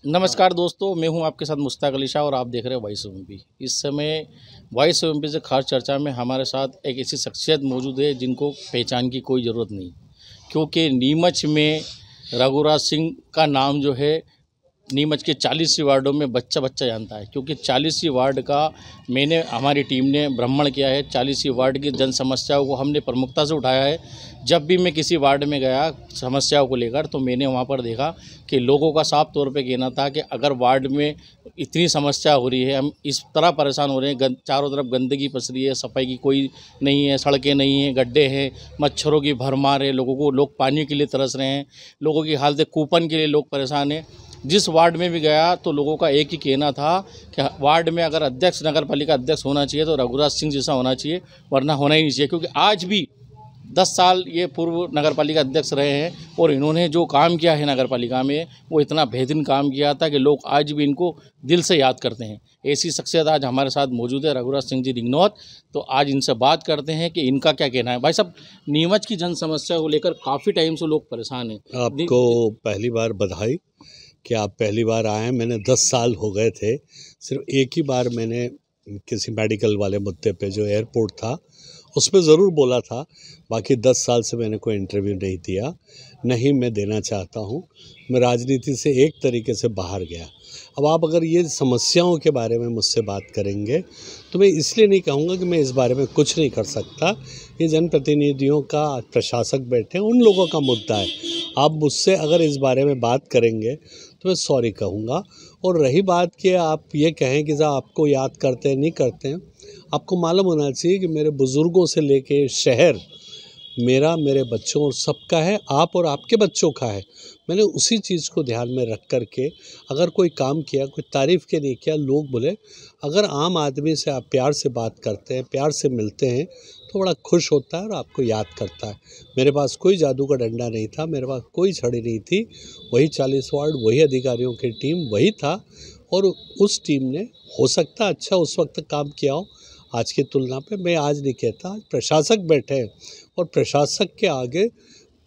नमस्कार दोस्तों, मैं हूं आपके साथ मुश्ताक अली शाह और आप देख रहे हैं वॉइस ऑफ एमपी। इस समय वॉइस ऑफ एमपी से खास चर्चा में हमारे साथ एक ऐसी शख्सियत मौजूद है जिनको पहचान की कोई ज़रूरत नहीं, क्योंकि नीमच में रघुराज सिंह का नाम जो है नीमच के 40 वार्डों में बच्चा बच्चा जानता है, क्योंकि 40 वार्ड का हमारी टीम ने भ्रमण किया है। 40 वार्ड की जन समस्याओं को हमने प्रमुखता से उठाया है। जब भी मैं किसी वार्ड में गया समस्याओं को लेकर, तो मैंने वहां पर देखा कि लोगों का साफ तौर पे कहना था कि अगर वार्ड में इतनी समस्या हो रही है, हम इस तरह परेशान हो रहे हैं, चारों तरफ गंदगी पसरी है, सफाई की कोई नहीं है, सड़कें नहीं हैं, गड्ढे हैं, मच्छरों की भरमार है, लोग पानी के लिए तरस रहे हैं, लोगों की हालत कूपन के लिए लोग परेशान हैं। जिस वार्ड में भी गया तो लोगों का एक ही कहना था कि वार्ड में अगर अध्यक्ष, नगर पालिका अध्यक्ष होना चाहिए तो रघुराज सिंह जैसा होना चाहिए, वरना होना ही नहीं चाहिए। क्योंकि आज भी 10 साल ये पूर्व नगर पालिका अध्यक्ष रहे हैं और इन्होंने जो काम किया है नगर पालिका में, वो इतना बेहतरीन काम किया था कि लोग आज भी इनको दिल से याद करते हैं। ऐसी शख्सियत आज हमारे साथ मौजूद है, रघुराज सिंह जी रिंगनौत। तो आज इनसे बात करते हैं कि इनका क्या कहना है। भाई साहब, नीमच की जन समस्या को लेकर काफ़ी टाइम से लोग परेशान हैं। आपको पहली बार बधाई कि आप पहली बार आए हैं। मैंने 10 साल हो गए थे, सिर्फ एक ही बार मैंने किसी मेडिकल वाले मुद्दे पे जो एयरपोर्ट था उस पर ज़रूर बोला था। बाकी 10 साल से मैंने कोई इंटरव्यू नहीं दिया, नहीं मैं देना चाहता हूँ। मैं राजनीति से एक तरीके से बाहर गया। अब आप अगर ये समस्याओं के बारे में मुझसे बात करेंगे तो मैं इसलिए नहीं कहूँगा कि मैं इस बारे में कुछ नहीं कर सकता। ये जनप्रतिनिधियों का, प्रशासक बैठे हैं, उन लोगों का मुद्दा है। आप मुझसे अगर इस बारे में बात करेंगे तो मैं सॉरी कहूँगा। और रही बात कि आप ये कहें कि साहब आपको याद करते हैं नहीं करते हैं, आपको मालूम होना चाहिए कि मेरे बुज़ुर्गों से लेके शहर मेरा, मेरे बच्चों और सबका है, आप और आपके बच्चों का है। मैंने उसी चीज़ को ध्यान में रख कर के अगर कोई काम किया, कोई तारीफ़ के लिए किया, लोग बोले, अगर आम आदमी से आप प्यार से बात करते हैं, प्यार से मिलते हैं तो बड़ा खुश होता है और आपको याद करता है। मेरे पास कोई जादू का डंडा नहीं था, मेरे पास कोई छड़ी नहीं थी। वही 40 वार्ड, वही अधिकारियों की टीम वही था। और उस टीम ने हो सकता अच्छा उस वक्त काम किया हो आज की तुलना पे। मैं आज नहीं कहता, आज प्रशासक बैठे हैं और प्रशासक के आगे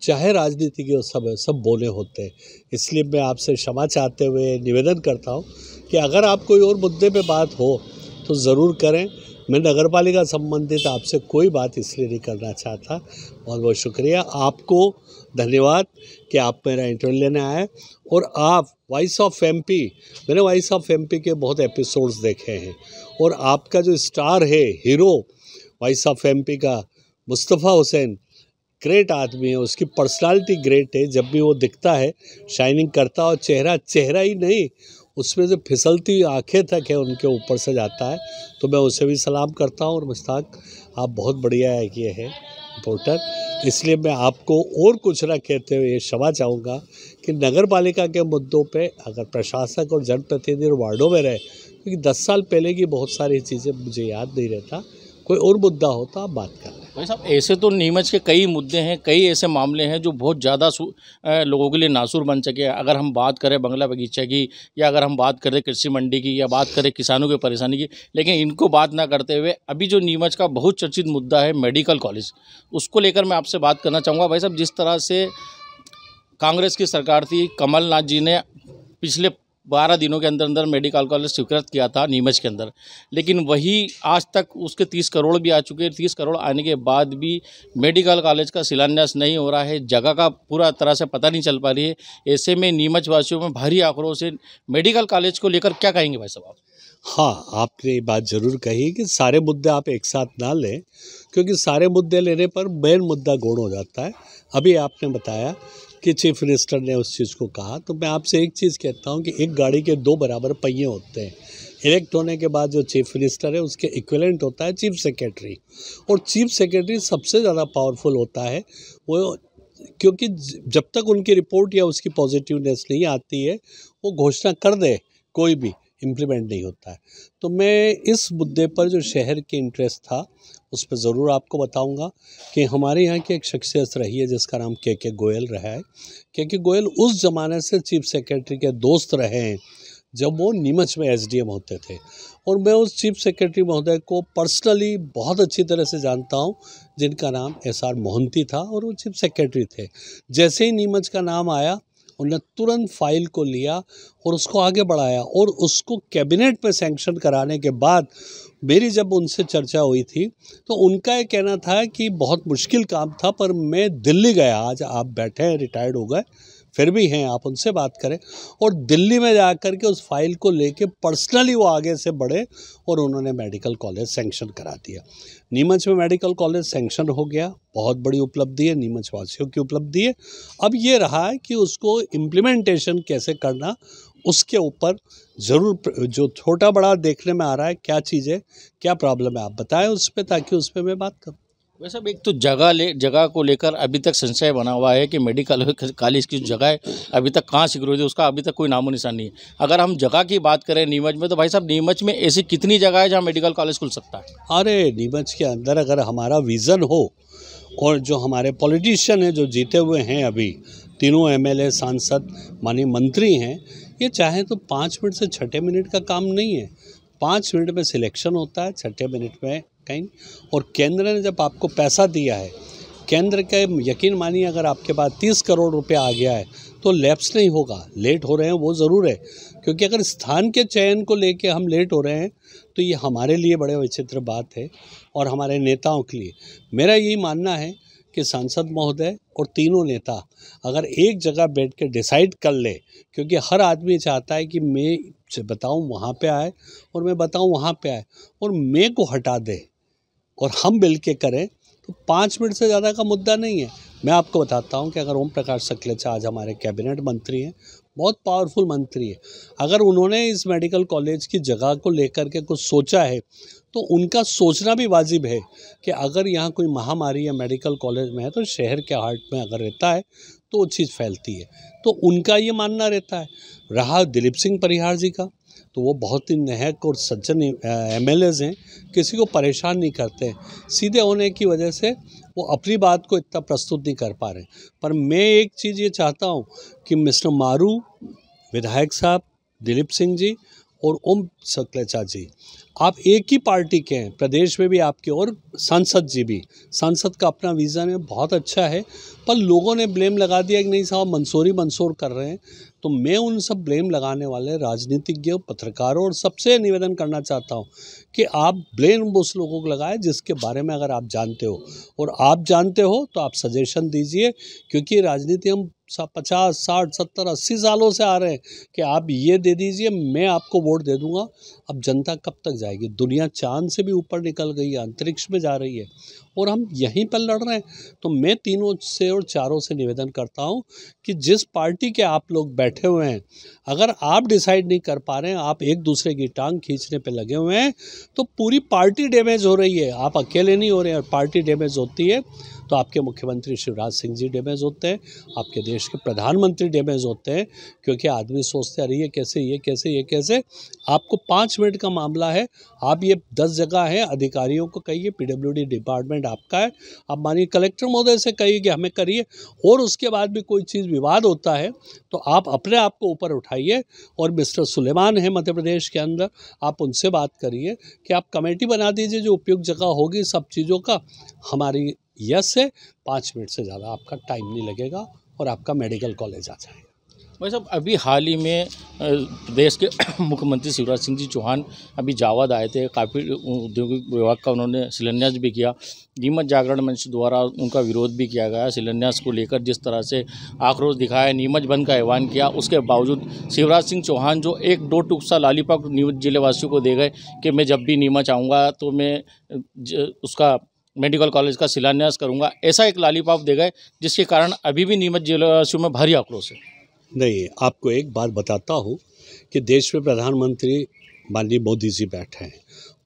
चाहे राजनीति के सब बोले होते हैं। इसलिए मैं आपसे क्षमा चाहते हुए निवेदन करता हूँ कि अगर आप कोई और मुद्दे पे बात हो तो ज़रूर करें। मैं नगर पालिका संबंधित आपसे कोई बात इसलिए नहीं करना चाहता। बहुत बहुत शुक्रिया, आपको धन्यवाद कि आप मेरा इंटरव्यू लेने आए। और आप वॉइस ऑफ एमपी, मैंने वॉइस ऑफ एमपी के बहुत एपिसोड्स देखे हैं और आपका जो स्टार है, हीरो वॉइस ऑफ एमपी का, मुस्तफ़ा हुसैन, ग्रेट आदमी है, उसकी पर्सनालिटी ग्रेट है। जब भी वो दिखता है शाइनिंग करता है और चेहरा ही नहीं, उसमें जो फिसलती आंखें तक है उनके ऊपर से जाता है। तो मैं उसे भी सलाम करता हूँ। और मुश्ताक, आप बहुत बढ़िया है ये है रिपोर्टर। इसलिए मैं आपको और कुछ ना कहते हुए क्षमा चाहूँगा कि नगर पालिका के मुद्दों पे अगर प्रशासक और जनप्रतिनिधि वार्डों में रहे, क्योंकि 10 साल पहले की बहुत सारी चीज़ें मुझे याद नहीं रहता, कोई और मुद्दा होता आप बात कर लें। भाई साहब, ऐसे तो नीमच के कई मुद्दे हैं, कई ऐसे मामले हैं जो बहुत ज़्यादा लोगों के लिए नासूर बन सके हैं। अगर हम बात करें बंगला बगीचा की, या अगर हम बात करें कृषि मंडी की, या बात करें किसानों की परेशानी की, लेकिन इनको बात ना करते हुए अभी जो नीमच का बहुत चर्चित मुद्दा है मेडिकल कॉलेज, उसको लेकर मैं आपसे बात करना चाहूँगा। भाई साहब, जिस तरह से कांग्रेस की सरकार थी, कमलनाथ जी ने पिछले 12 दिनों के अंदर अंदर मेडिकल कॉलेज स्वीकृत किया था नीमच के अंदर, लेकिन वही आज तक उसके 30 करोड़ भी आ चुके हैं। 30 करोड़ आने के बाद भी मेडिकल कॉलेज का शिलान्यास नहीं हो रहा है, जगह का पूरा तरह से पता नहीं चल पा रही है। ऐसे में नीमच वासियों में भारी आक्रोश है। मेडिकल कॉलेज को लेकर क्या कहेंगे भाई साहब आप? हाँ, आपने ये बात ज़रूर कही कि सारे मुद्दे आप एक साथ ना लें, क्योंकि सारे मुद्दे लेने पर मेन मुद्दा गौण हो जाता है। अभी आपने बताया कि चीफ मिनिस्टर ने उस चीज़ को कहा, तो मैं आपसे एक चीज़ कहता हूँ कि एक गाड़ी के 2 बराबर पहिए होते हैं। इलेक्ट होने के बाद जो चीफ मिनिस्टर है उसके इक्विवेलेंट होता है चीफ सेक्रेटरी। और चीफ सेक्रेटरी सबसे ज़्यादा पावरफुल होता है वो, क्योंकि जब तक उनकी रिपोर्ट या उसकी पॉजिटिवनेस नहीं आती है, वो घोषणा कर दे कोई भी इम्प्लीमेंट नहीं होता है। तो मैं इस मुद्दे पर जो शहर की इंटरेस्ट था उस पर ज़रूर आपको बताऊंगा कि हमारे यहाँ की एक शख्सियत रही है जिसका नाम के गोयल रहा है। के गोयल उस ज़माने से चीफ सेक्रेटरी के दोस्त रहे हैं जब वो नीमच में एसडीएम होते थे। और मैं उस चीफ सेक्रेटरी महोदय को पर्सनली बहुत अच्छी तरह से जानता हूँ, जिनका नाम एसआर मोहंती था और वो चीफ सेक्रेटरी थे। जैसे ही नीमच का नाम आया उन्होंने तुरंत फाइल को लिया और उसको आगे बढ़ाया और उसको कैबिनेट पे सैंक्शन कराने के बाद मेरी जब उनसे चर्चा हुई थी तो उनका ये कहना था कि बहुत मुश्किल काम था, पर मैं दिल्ली गया, आज आप बैठे हैं, रिटायर्ड हो गए फिर भी हैं, आप उनसे बात करें, और दिल्ली में जा कर के उस फाइल को लेके पर्सनली वो आगे से बढ़े और उन्होंने मेडिकल कॉलेज सैंक्शन करा दिया। नीमच में मेडिकल कॉलेज सैंक्शन हो गया, बहुत बड़ी उपलब्धि है, नीमच वासियों की उपलब्धि है। अब ये रहा है कि उसको इम्प्लीमेंटेशन कैसे करना, उसके ऊपर ज़रूर जो छोटा बड़ा देखने में आ रहा है, क्या चीज़ है, क्या प्रॉब्लम है, आप बताएं उस पर, ताकि उस पर मैं बात करूँ। वैसे एक तो जगह को लेकर अभी तक संशय बना हुआ है कि मेडिकल कॉलेज की जगह है अभी तक कहाँ सिक्योर है, उसका अभी तक कोई नामो निशान नहीं है। अगर हम जगह की बात करें नीमच में, तो भाई साहब नीमच में ऐसी कितनी जगह है जहाँ मेडिकल कॉलेज खुल सकता है? अरे नीमच के अंदर अगर हमारा विज़न हो और जो हमारे पॉलिटिशियन हैं जो जीते हुए हैं अभी, तीनों एमएलए, सांसद, माननीय मंत्री हैं, ये चाहें तो 5 मिनट से 6 मिनट का काम नहीं है। 5 मिनट में सिलेक्शन होता है, 6 मिनट में कहीं। और केंद्र ने जब आपको पैसा दिया है, केंद्र के यकीन मानिए अगर आपके पास 30 करोड़ रुपया आ गया है तो लैप्स नहीं होगा। लेट हो रहे हैं वो ज़रूर है, क्योंकि अगर स्थान के चयन को लेके हम लेट हो रहे हैं तो ये हमारे लिए बड़े विचित्र बात है और हमारे नेताओं के लिए। मेरा यही मानना है कि सांसद महोदय और तीनों नेता अगर एक जगह बैठ के डिसाइड कर ले, क्योंकि हर आदमी चाहता है कि मैं बताऊं वहाँ पे आए और मैं बताऊं वहाँ पे आए, और मैं को हटा दे और हम मिल के करें, तो 5 मिनट से ज़्यादा का मुद्दा नहीं है। मैं आपको बताता हूं कि अगर ओम प्रकाश सकलेचा आज हमारे कैबिनेट मंत्री हैं, बहुत पावरफुल मंत्री है, अगर उन्होंने इस मेडिकल कॉलेज की जगह को लेकर के कुछ सोचा है तो उनका सोचना भी वाजिब है कि अगर यहाँ कोई महामारी या मेडिकल कॉलेज में है तो शहर के हार्ट में अगर रहता है तो वो चीज़ फैलती है, तो उनका ये मानना रहता है। रहा दिलीप सिंह परिहार जी का, तो वो बहुत ही नेहक और सज्जन एमएलएज हैं, किसी को परेशान नहीं करते, सीधे होने की वजह से वो अपनी बात को इतना प्रस्तुत नहीं कर पा रहे। पर मैं एक चीज़ ये चाहता हूँ कि मिस्टर मारू विधायक साहब, दिलीप सिंह जी और ओम सकलेचा जी, आप एक ही पार्टी के हैं, प्रदेश में भी आपके, और सांसद जी भी, सांसद का अपना विज़न है, बहुत अच्छा है, पर लोगों ने ब्लेम लगा दिया कि नहीं साहब मंसूर कर रहे हैं। तो मैं उन सब ब्लेम लगाने वाले राजनीतिज्ञों, पत्रकारों और सबसे निवेदन करना चाहता हूं कि आप ब्लेम उस लोगों को लगाएं जिसके बारे में अगर आप जानते हो, और आप जानते हो तो आप सजेशन दीजिए, क्योंकि राजनीति हम 50, 60, 70, 80 सालों से आ रहे हैं कि आप ये दे दीजिए, मैं आपको वोट दे दूंगा। अब जनता कब तक जाएगी? दुनिया चांद से भी ऊपर निकल गई है, अंतरिक्ष में जा रही है, और हम यहीं पर लड़ रहे हैं। तो मैं तीनों से और चारों से निवेदन करता हूं कि जिस पार्टी के आप लोग बैठे हुए हैं, अगर आप डिसाइड नहीं कर पा रहे हैं, आप एक दूसरे की टांग खींचने पे लगे हुए हैं, तो पूरी पार्टी डैमेज हो रही है। आप अकेले नहीं हो रहे हैं, और पार्टी डैमेज होती है तो आपके मुख्यमंत्री शिवराज सिंह जी डैमेज होते हैं, आपके देश के प्रधानमंत्री डैमेज होते हैं, क्योंकि आदमी सोचते हैं अरे ये कैसे। आपको 5 मिनट का मामला है, आप ये 10 जगह हैं, अधिकारियों को कहिए, पीडब्ल्यूडी डिपार्टमेंट आपका है, आप मानिए कलेक्टर महोदय से कहिए कि हमें करिए, और उसके बाद भी कोई चीज़ विवाद होता है तो आप अपने आप को ऊपर उठाइए, और मिस्टर सुलेमान है मध्य प्रदेश के अंदर, आप उनसे बात करिए कि आप कमेटी बना दीजिए जो उपयुक्त जगह होगी सब चीज़ों का। हमारी यस से 5 मिनट से ज़्यादा आपका टाइम नहीं लगेगा और आपका मेडिकल कॉलेज आ जाएगा। भाई साहब अभी हाल ही में प्रदेश के मुख्यमंत्री शिवराज सिंह जी चौहान अभी जावद आए थे, काफ़ी औद्योगिक विभाग का उन्होंने शिलान्यास भी किया। नीमच जागरण मंच द्वारा उनका विरोध भी किया गया शिलान्यास को लेकर, जिस तरह से आक्रोश दिखाया, नीमच बंद का ऐलान किया। उसके बावजूद शिवराज सिंह चौहान जो एक 2 टुकसा लॉलीपॉप नीमच जिले वासियों को दे गए कि मैं जब भी नीमच आऊँगा तो मैं उसका मेडिकल कॉलेज का शिलान्यास करूँगा, ऐसा एक लॉलीपॉप दे गए, जिसके कारण अभी भी नीमच जिले वासियों में भारी आक्रोश है। नहीं, आपको एक बात बताता हूँ कि देश में प्रधानमंत्री माननीय मोदी जी बैठे हैं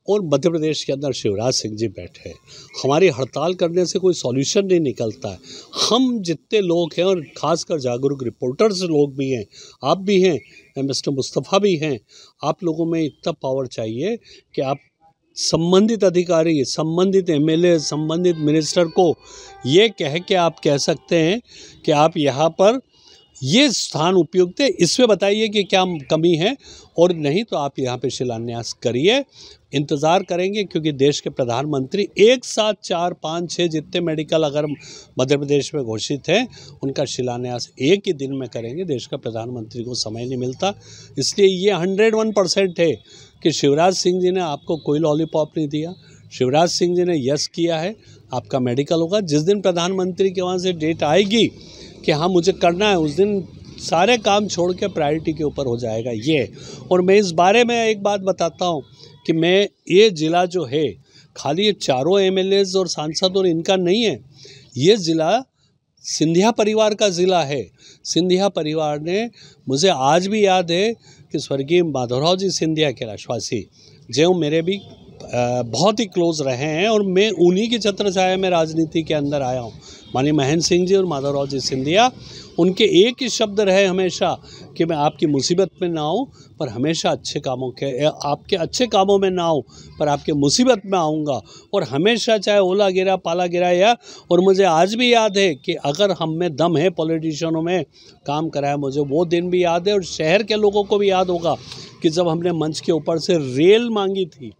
और मध्य प्रदेश के अंदर शिवराज सिंह जी बैठे हैं। हमारी हड़ताल करने से कोई सॉल्यूशन नहीं निकलता है। हम जितने लोग हैं, और ख़ासकर जागरूक रिपोर्टर्स लोग भी हैं, आप भी हैं, मिस्टर मुस्तफ़ा भी हैं, आप लोगों में इतना पावर चाहिए कि आप संबंधित अधिकारी, संबंधित एमएलए, संबंधित मिनिस्टर को ये कह के आप कह सकते हैं कि आप यहाँ पर ये स्थान उपयुक्त है, इसमें बताइए कि क्या कमी है, और नहीं तो आप यहाँ पे शिलान्यास करिए। इंतज़ार करेंगे, क्योंकि देश के प्रधानमंत्री एक साथ 4, 5, 6 जितने मेडिकल अगर मध्य प्रदेश में घोषित हैं उनका शिलान्यास एक ही दिन में करेंगे। देश का प्रधानमंत्री को समय नहीं मिलता, इसलिए ये 101% है कि शिवराज सिंह जी ने आपको कोई लॉलीपॉप नहीं दिया। शिवराज सिंह जी ने यस किया है, आपका मेडिकल होगा। जिस दिन प्रधानमंत्री के वहाँ से डेट आएगी कि हाँ मुझे करना है, उस दिन सारे काम छोड़ के प्रायोरिटी के ऊपर हो जाएगा ये। और मैं इस बारे में एक बात बताता हूँ कि मैं ये ज़िला जो है खाली ये चारों एमएलएज और सांसद और इनका नहीं है, ये ज़िला सिंधिया परिवार का ज़िला है। सिंधिया परिवार ने, मुझे आज भी याद है कि स्वर्गीय माधवराव जी सिंधिया के राष्ट्रवासी जो मेरे भी बहुत ही क्लोज रहे हैं, और मैं उन्हीं की छत्रछाया में राजनीति के अंदर आया हूँ। माननीय महेंद्र सिंह जी और माधवराव जी सिंधिया, उनके एक ही शब्द रहे हमेशा कि मैं आपकी मुसीबत में ना आऊँ पर हमेशा अच्छे कामों के, आपके अच्छे कामों में ना आऊँ पर आपके मुसीबत में आऊँगा। और हमेशा चाहे ओला गिरा पाला गिरा या, और मुझे आज भी याद है कि अगर हम में दम है पॉलिटिशियनों में काम कराया, मुझे वो दिन भी याद है। और शहर के लोगों को भी याद होगा कि जब हमने मंच के ऊपर से रेल मांगी थी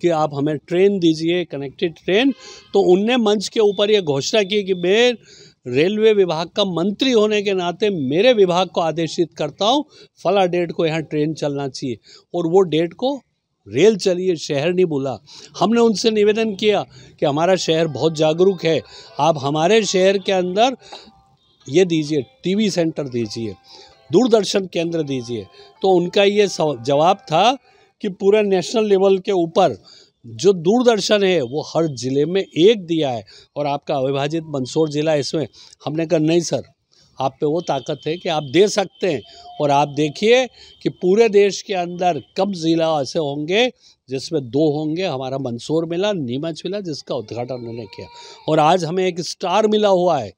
कि आप हमें ट्रेन दीजिए, कनेक्टेड ट्रेन, तो उनने मंच के ऊपर ये घोषणा की कि मैं रेलवे विभाग का मंत्री होने के नाते मेरे विभाग को आदेशित करता हूँ फला डेट को यहाँ ट्रेन चलना चाहिए, और वो डेट को रेल चली है, शहर नहीं बोला। हमने उनसे निवेदन किया कि हमारा शहर बहुत जागरूक है, आप हमारे शहर के अंदर ये दीजिए, टीवी सेंटर दीजिए, दूरदर्शन केंद्र दीजिए। तो उनका ये जवाब था कि पूरा नेशनल लेवल के ऊपर जो दूरदर्शन है वो हर ज़िले में एक दिया है, और आपका अविभाजित मंदसौर ज़िला इसमें। हमने कहा नहीं सर, आप पे वो ताकत है कि आप दे सकते हैं, और आप देखिए कि पूरे देश के अंदर कम ज़िला ऐसे होंगे जिसमें 2 होंगे। हमारा मंदसौर मिला, नीमच मिला, जिसका उद्घाटन उन्होंने किया, और आज हमें एक स्टार मिला हुआ है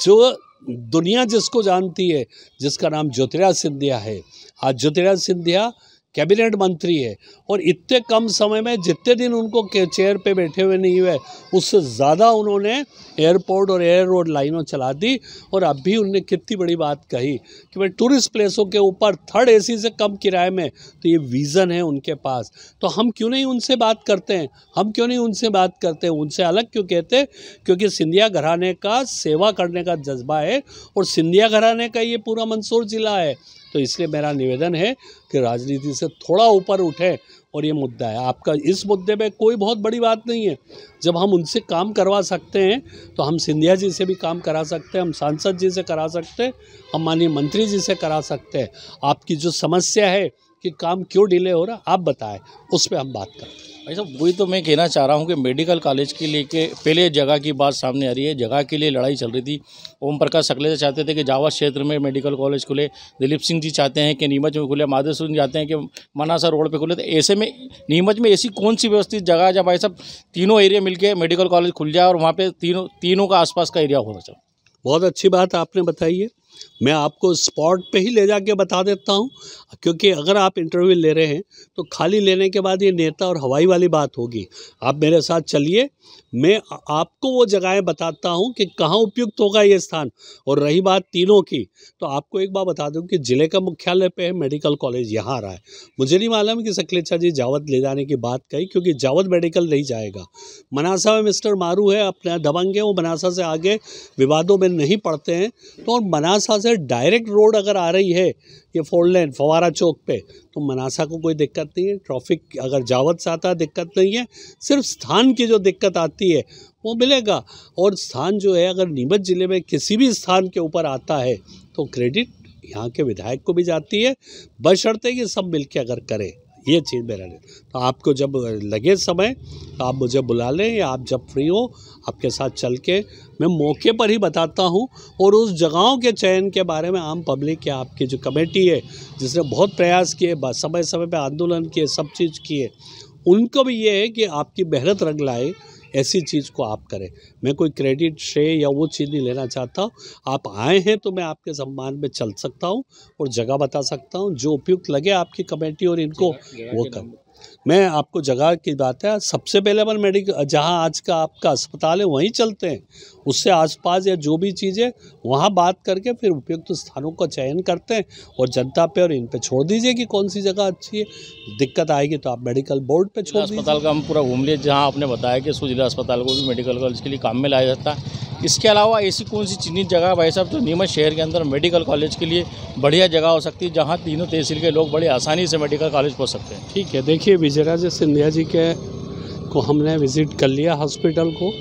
जो दुनिया जिसको जानती है, जिसका नाम ज्योतिराज सिंधिया है। आज ज्योतिराज सिंधिया कैबिनेट मंत्री है, और इतने कम समय में जितने दिन उनको चेयर पे बैठे हुए नहीं हुए, उससे ज़्यादा उन्होंने एयरपोर्ट और एयर रोड लाइनों चला दी। और अब भी उनने कितनी बड़ी बात कही कि भाई टूरिस्ट प्लेसों के ऊपर 3rd AC से कम किराए में, तो ये विज़न है उनके पास। तो हम क्यों नहीं उनसे बात करते हैं, हम क्यों नहीं उनसे बात करते हैं, उनसे अलग क्यों कहते हैं? क्योंकि सिंधिया घराने का सेवा करने का जज्बा है, और सिंधिया घराने का ये पूरा मंदसौर ज़िला है। तो इसलिए मेरा निवेदन है कि राजनीति से थोड़ा ऊपर उठे, और ये मुद्दा है आपका। इस मुद्दे पे कोई बहुत बड़ी बात नहीं है। जब हम उनसे काम करवा सकते हैं तो हम सिंधिया जी से भी काम करा सकते हैं, हम सांसद जी से करा सकते हैं, हम माननीय मंत्री जी से करा सकते हैं। आपकी जो समस्या है कि काम क्यों डिले हो रहा, आप बताएं, उस पर हम बात करते हैं। भाई साहब, वही तो मैं कहना चाह रहा हूँ कि मेडिकल कॉलेज के लेके पहले जगह की बात सामने आ रही है। जगह के लिए लड़ाई चल रही थी। ओम प्रकाश सकलेचा चाहते थे कि जावा क्षेत्र में मेडिकल कॉलेज खुले, दिलीप सिंह जी चाहते हैं कि नीमच में खुले, माधव सिंह चाहते हैं कि मनासा रोड पे खुले। तो ऐसे में नीमच में ऐसी कौन सी व्यवस्थित जगह है जब भाई साहब तीनों एरिया मिलके मेडिकल कॉलेज खुल जाए और वहाँ पे तीनों का आसपास का एरिया होना चाहिए? बहुत अच्छी बात आपने बताई है। मैं आपको स्पॉट पे ही ले जाके बता देता हूँ, क्योंकि अगर आप इंटरव्यू ले रहे हैं तो खाली लेने के बाद ये नेता और हवाई वाली बात होगी। आप मेरे साथ चलिए, मैं आपको वो जगहें बताता हूँ कि कहाँ उपयुक्त होगा ये स्थान। और रही बात तीनों की, तो आपको एक बात बता दूँ कि ज़िले का मुख्यालय पे मेडिकल कॉलेज यहाँ आ रहा है। मुझे नहीं मालूम कि सकलेचा जी जावद ले जाने की बात कही, क्योंकि जावद मेडिकल नहीं जाएगा। मनासा में मिस्टर मारू है, अपना दबंग है, वो मनासा से आगे विवादों में नहीं पड़ते हैं। तो मनासा से डायरेक्ट रोड अगर आ रही है ये 4 लेन फवारा चौक पे, तो मनासा को कोई दिक्कत नहीं है। ट्रैफिक अगर जावद से आता है दिक्कत नहीं है, सिर्फ स्थान की जो दिक्कत आती है वो मिलेगा। और स्थान जो है अगर नीमच ज़िले में किसी भी स्थान के ऊपर आता है तो क्रेडिट यहाँ के विधायक को भी जाती है, बशर्ते कि सब मिलके अगर करें ये चीज़ मेरा नहीं। तो आपको जब लगे समय तो आप मुझे बुला लें, या आप जब फ्री हो आपके साथ चल के मैं मौके पर ही बताता हूँ। और उस जगहों के चयन के बारे में आम पब्लिक या आपकी जो कमेटी है जिसने बहुत प्रयास किए, समय समय पे आंदोलन किए, सब चीज़ किए, उनको भी ये है कि आपकी मेहनत रंग लाए, ऐसी चीज़ को आप करें। मैं कोई क्रेडिट श्रेय या वो चीज़ नहीं लेना चाहता। आप आए हैं तो मैं आपके सम्मान में चल सकता हूँ और जगह बता सकता हूँ, जो उपयुक्त लगे आपकी कमेटी और इनको वो कर। मैं आपको जगह की बात है, सबसे पहले अपन मेडिकल जहां आज का आपका अस्पताल है वहीं चलते हैं, उससे आसपास या जो भी चीज़ें वहां बात करके फिर उपयुक्त स्थानों का चयन करते हैं और जनता पे और इन पे छोड़ दीजिए कि कौन सी जगह अच्छी है। दिक्कत आएगी तो आप मेडिकल बोर्ड पे छोड़ दीजिए। अस्पताल का हम पूरा घूम लिए, जहाँ आपने बताया कि जिला अस्पताल को भी मेडिकल कॉलेज के लिए काम में लाया जाता है। इसके अलावा ऐसी कौन सी चिन्हित जगह भाई साहब जो नीमच शहर के अंदर मेडिकल कॉलेज के लिए बढ़िया जगह हो सकती है, जहाँ तीनों तहसील के लोग बड़े आसानी से मेडिकल कॉलेज पहुँच सकते हैं? ठीक है, देखिए विजयराजे सिंधिया जी के को हमने विज़िट कर लिया हॉस्पिटल को।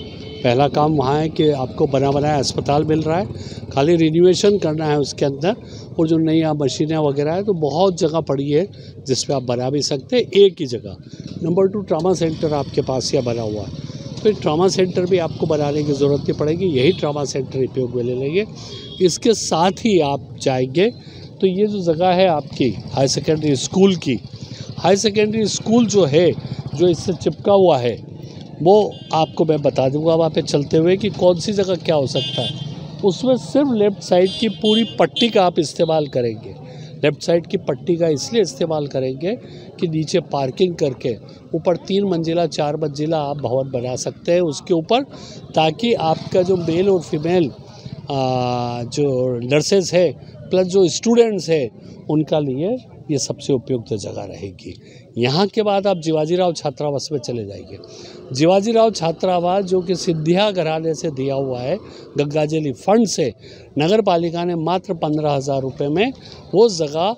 पहला काम वहाँ है कि आपको बना बनाया अस्पताल मिल रहा है, खाली रिन्यूएशन करना है उसके अंदर, और जो नई मशीनें वगैरह है तो बहुत जगह पड़ी है जिस पे आप बना भी सकते हैं एक ही जगह। नंबर 2, ट्रॉमा सेंटर आपके पास यह बना हुआ है, तो ट्रॉमा सेंटर भी आपको बनाने की ज़रूरत नहीं पड़ेगी, यही ट्रॉमा सेंटर उपयोग में ले लेंगे। इसके साथ ही आप जाएंगे तो ये जो जगह है आपकी हाई सेकेंडरी स्कूल की, हाई सेकेंडरी स्कूल जो है जो इससे चिपका हुआ है वो आपको मैं बता दूंगा वहाँ पे चलते हुए कि कौन सी जगह क्या हो सकता है। उसमें सिर्फ लेफ़्ट साइड की पूरी पट्टी का आप इस्तेमाल करेंगे। लेफ़्ट साइड की पट्टी का इसलिए इस्तेमाल करेंगे कि नीचे पार्किंग करके ऊपर 3 मंजिला 4 मंजिला आप भवन बना सकते हैं उसके ऊपर, ताकि आपका जो मेल और फीमेल जो नर्सेज है प्लस जो स्टूडेंट्स है उनका लिए ये सबसे उपयुक्त जगह रहेगी। यहाँ के बाद आप जीवाजीराव छात्रावास में चले जाएंगे। जीवाजीराव छात्रावास जो कि सिंधिया घराने से दिया हुआ है, गंगाजली फंड से नगर पालिका ने मात्र 15,000 रुपये में वो जगह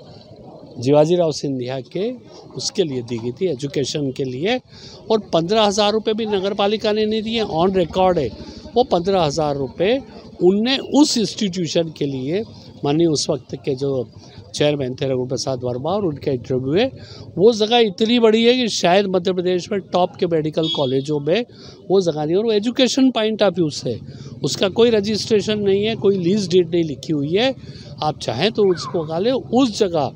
जीवाजीराव सिंधिया के उसके लिए दी गई थी, एजुकेशन के लिए, और 15,000 रुपये भी नगर पालिका ने नहीं दिए, ऑन रिकॉर्ड है। वो 15,000 रुपये उनने उस इंस्टीट्यूशन के लिए, मानिए उस वक्त के जो चेयरमैन थे रघु प्रसाद वर्मा और उनके इंटरव्यू है, वो जगह इतनी बड़ी है कि शायद मध्य प्रदेश में टॉप के मेडिकल कॉलेजों में वो जगह नहीं, और वो एजुकेशन पॉइंट ऑफ व्यू से उसका कोई रजिस्ट्रेशन नहीं है, कोई लीज डेट नहीं लिखी हुई है। आप चाहें तो उसको लगा लें। उस जगह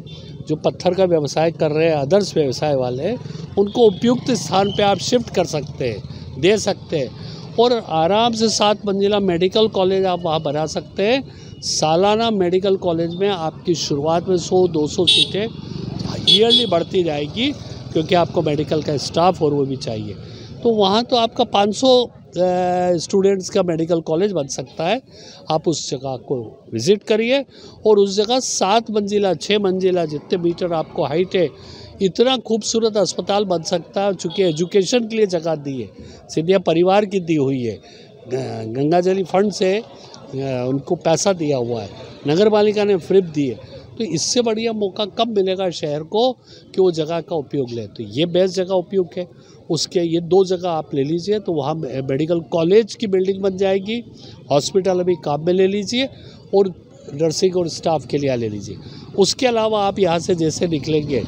जो पत्थर का व्यवसाय कर रहे हैं अदर्स व्यवसाय वाले, उनको उपयुक्त स्थान पे आप शिफ्ट कर सकते हैं, दे सकते हैं, और आराम से 7 मंजिला मेडिकल कॉलेज आप वहाँ बना सकते हैं। सालाना मेडिकल कॉलेज में आपकी शुरुआत में 100-200 सीटें ईयरली बढ़ती जाएगी, क्योंकि आपको मेडिकल का स्टाफ और वो भी चाहिए। तो वहाँ तो आपका 500 स्टूडेंट्स का मेडिकल कॉलेज बन सकता है। आप उस जगह को विज़िट करिए, और उस जगह 7 मंजिला 6 मंजिला जितने मीटर आपको हाइट है, इतना खूबसूरत अस्पताल बन सकता है। चूँकि एजुकेशन के लिए जगह दी है, सिंधिया परिवार की दी हुई है, गंगाजली फंड से उनको पैसा दिया हुआ है, नगर पालिका ने फ्री दी है, तो इससे बढ़िया मौका कब मिलेगा शहर को कि वो जगह का उपयोग ले। तो ये बेस्ट जगह उपयोग है उसके, ये 2 जगह आप ले लीजिए तो वहाँ मेडिकल कॉलेज की बिल्डिंग बन जाएगी, हॉस्पिटल अभी काम में ले लीजिए, और नर्सिंग और स्टाफ के लिए ले लीजिए। उसके अलावा आप यहाँ से जैसे निकलेंगे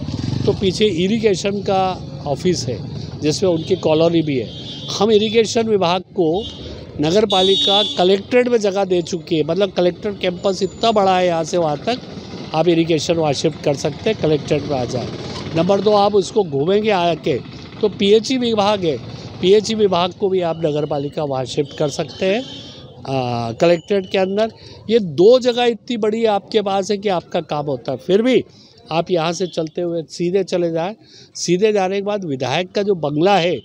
तो पीछे इरिगेशन का ऑफिस है जिसमें उनकी कॉलोनी भी है। हम इरिगेशन विभाग को नगर पालिका कलेक्ट्रेट में जगह दे चुकी है, मतलब कलेक्ट्रेट कैंपस इतना बड़ा है यहाँ से वहाँ तक, आप इरिगेशन वहाँ शिफ्ट कर सकते हैं, कलेक्ट्रेट में आ जाए। नंबर 2, आप उसको घूमेंगे आके तो पीएचई विभाग है, पीएचई विभाग को भी आप नगर पालिका वहाँ शिफ्ट कर सकते हैं कलेक्ट्रेट के अंदर। ये 2 जगह इतनी बड़ी आपके पास है कि आपका काम होता है। फिर भी आप यहाँ से चलते हुए सीधे चले जाएँ। सीधे जाने के बाद विधायक का जो बंगला है,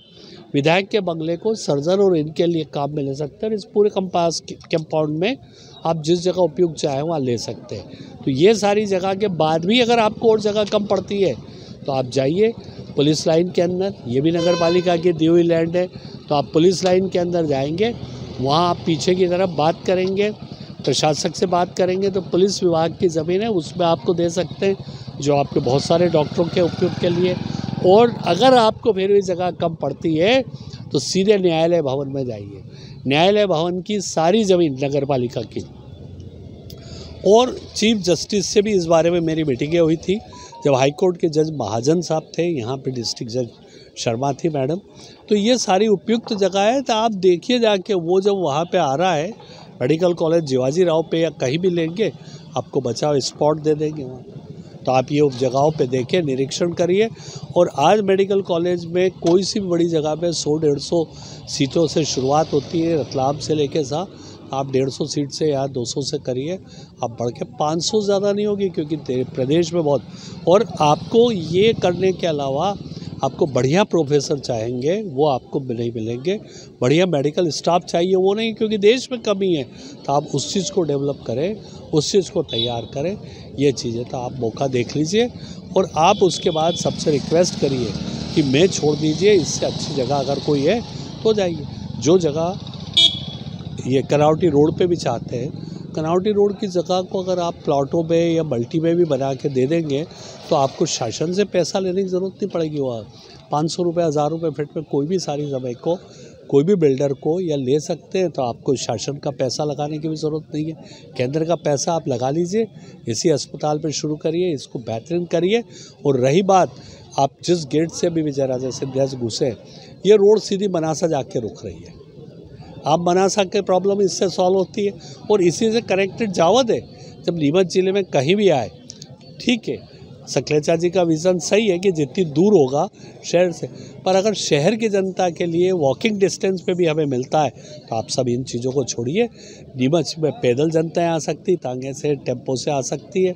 विधायक के बंगले को सर्जन और इनके लिए काम में ले सकते हैं। इस पूरे कंपाउंड में आप जिस जगह उपयुक्त चाहें वहाँ ले सकते हैं। तो ये सारी जगह के बाद भी अगर आपको और जगह कम पड़ती है तो आप जाइए पुलिस लाइन के अंदर, ये भी नगर पालिका की दी हुई लैंड है, तो आप पुलिस लाइन के अंदर जाएंगे, वहाँ आप पीछे की तरफ बात करेंगे, प्रशासक से बात करेंगे तो पुलिस विभाग की ज़मीन है उसमें आपको दे सकते हैं, जो आपके बहुत सारे डॉक्टरों के उपयोग के लिए। और अगर आपको फिर भी जगह कम पड़ती है तो सीधे न्यायालय भवन में जाइए। न्यायालय भवन की सारी ज़मीन नगर पालिका की, और चीफ जस्टिस से भी इस बारे में मेरी मीटिंगें हुई थी जब हाईकोर्ट के जज महाजन साहब थे, यहाँ पे डिस्ट्रिक्ट जज शर्मा थी मैडम। तो ये सारी उपयुक्त जगह है, तो आप देखिए जाके, वो जब वहाँ पे आ रहा है मेडिकल कॉलेज जीवाजीराव पे या कहीं भी लेंगे, आपको बचाव स्पॉट दे देंगे वहाँ। तो आप ये जगहों पे देखें, निरीक्षण करिए। और आज मेडिकल कॉलेज में कोई सी भी बड़ी जगह पे 100-150 सीटों से शुरुआत होती है, रतलाम से लेके आप 150 सीट से या 200 से करिए, आप बढ़ के 500 ज़्यादा नहीं होगी, क्योंकि प्रदेश में बहुत। और आपको ये करने के अलावा आपको बढ़िया प्रोफेसर चाहेंगे वो आपको नहीं मिलेंगे, बढ़िया मेडिकल स्टाफ चाहिए वो नहीं, क्योंकि देश में कमी है। तो आप उस चीज़ को डेवलप करें, उस चीज़ को तैयार करें, ये चीज़ें तो आप मौका देख लीजिए। और आप उसके बाद सबसे रिक्वेस्ट करिए कि मैं छोड़ दीजिए, इससे अच्छी जगह अगर कोई है तो जाइए। जो जगह ये कनावटी रोड पे भी चाहते हैं, कनावटी रोड की जगह को अगर आप प्लॉटों में या मल्टी में भी बना के दे देंगे तो आपको शासन से पैसा लेने की ज़रूरत नहीं पड़ेगी। वहाँ 500 रुपये 1000 रुपये फीट में कोई भी सारी ज़मीन को कोई भी बिल्डर को या ले सकते हैं। तो आपको शासन का पैसा लगाने की भी ज़रूरत नहीं है, केंद्र का पैसा आप लगा लीजिए, इसी अस्पताल पर शुरू करिए, इसको बेहतरीन करिए। और रही बात, आप जिस गेट से भी जरा जैसे गैस घुसे, ये रोड सीधी बनासा जाके रुक रही है। आप बनासा के प्रॉब्लम इससे सॉल्व होती है और इसी से कनेक्टेड जावद है। जब नीमच ज़िले में कहीं भी आए, ठीक है, सकलेचा जी का विज़न सही है कि जितनी दूर होगा शहर से, पर अगर शहर की जनता के लिए वॉकिंग डिस्टेंस पे भी हमें मिलता है तो आप सब इन चीज़ों को छोड़िए। नीमच में पैदल जनताएँ आ सकती, तांगे से, टेम्पो से आ सकती है,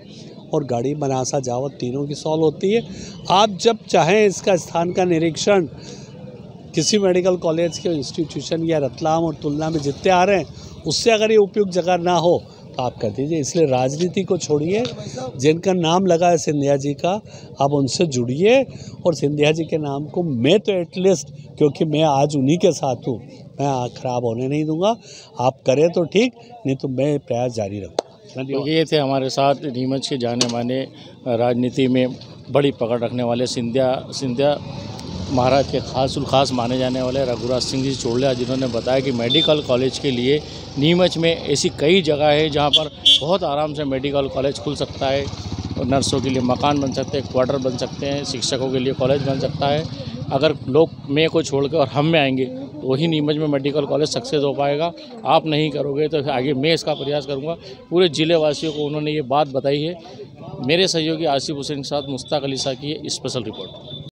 और गाड़ी बनासा जावद तीनों की सॉल्व होती है। आप जब चाहें इसका स्थान का निरीक्षण किसी मेडिकल कॉलेज के इंस्टीट्यूशन या रतलाम और तुलना में जितने आ रहे हैं उससे अगर ये उपयुक्त जगह ना हो तो आप कर दीजिए। इसलिए राजनीति को छोड़िए, जिनका नाम लगा है सिंधिया जी का, आप उनसे जुड़िए। और सिंधिया जी के नाम को मैं तो एटलीस्ट, क्योंकि मैं आज उन्हीं के साथ हूँ, मैं आँख खराब होने नहीं दूंगा। आप करें तो ठीक, नहीं तो मैं प्रयास जारी रहूँगा। तो ये थे हमारे साथ नीमच के जाने माने राजनीति में बड़ी पकड़ रखने वाले सिंधिया महाराज के खास माने जाने वाले रघुराज सिंह जी चोड़लिया, जिन्होंने बताया कि मेडिकल कॉलेज के लिए नीमच में ऐसी कई जगह है जहां पर बहुत आराम से मेडिकल कॉलेज खुल सकता है। नर्सों के लिए मकान बन सकते हैं, क्वार्टर बन सकते हैं, शिक्षकों के लिए कॉलेज बन सकता है। अगर लोग मैं को छोड़ कर और हम में आएंगे तो वही नीमच में मेडिकल कॉलेज सक्सेस हो पाएगा। आप नहीं करोगे तो आगे मैं इसका प्रयास करूँगा। पूरे ज़िले वासियों को उन्होंने ये बात बताई है। मेरे सहयोगी आसिफ हुसैन के साथ मुश्ताक अली शाह की स्पेशल रिपोर्ट।